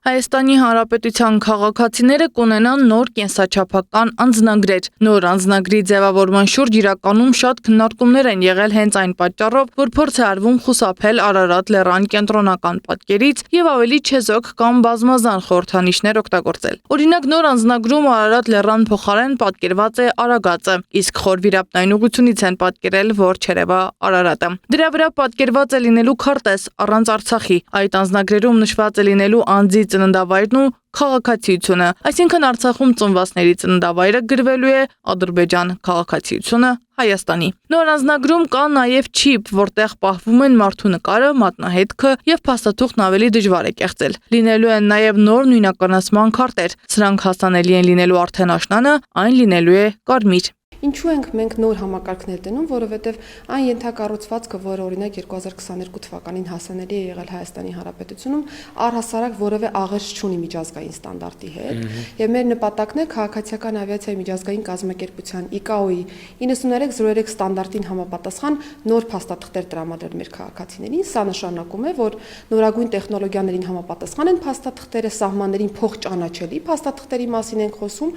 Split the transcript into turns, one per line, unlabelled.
Հայաստանի Հանրապետության քաղաքացիները կունենան նոր կենսաչափական անձնագրեր։ Նոր անձնագրի ձևավորման շուրջ իրականում շատ քննարկումներ են եղել հենց այն պատճառով, որ փորձ է արվում խուսափել Արարատ լեռան կենտրոնական պատկերից եւ ավելի չեզոք կամ բազմազան խորհրդանիշներ օգտագործել։ Օրինակ, նոր անձնագրում Արարատ լեռան փոխարեն պատկերված է Արագածը, իսկ խոր վիրապնային ուղղությունից են պատկերել, որ չերևա Արարատը։ Դրա վրա պատկերված է լինելու քարտեզ առանց Արցախի։ Այդ անձնագրերում նշված է լինելու անձի ծննդավայրն ու քաղաքացիությունը, այսինքն Արցախում ծնվածների ծննդավայրը գրվելու է Ադրբեջան, քաղաքացիությունը Հայաստանի։ Նոր անձնագրում կա նաև չիպ, որտեղ պահվում են մարդու նկարը, մատնահետքը եւ փաստաթուղթն ավելի դժվար է կեղծել։ Լինելու են նաև նոր նույնականացման քարտեր։ Սրանք հասանելի են լինելու արդեն աշնանը, այն լինելու է կարմիր։
Ինչու ենք մենք նոր համակարգներ դնում, որովհետև այն ենթակառուցվածքը, որը օրինակ 2022 թվականին հասանելի է եղել Հայաստանի Հանրապետությունում, առհասարակ որևէ աղերս չունի միջազգային ստանդարտի հետ, եւ մեր նպատակն է քաղաքացիական ավիացիայի միջազգային կազմակերպության ICAO-ի 9303 ստանդարտին համապատասխան նոր փաստաթղթեր տրամադրել մեր քաղաքացիներին։ Սա նշանակում է, որ նորագույն տեխնոլոգիաներին համապատասխան են փաստաթղթերը, սահմաններին փոխճանաչելի փաստաթղթերի մասին ենք խոսում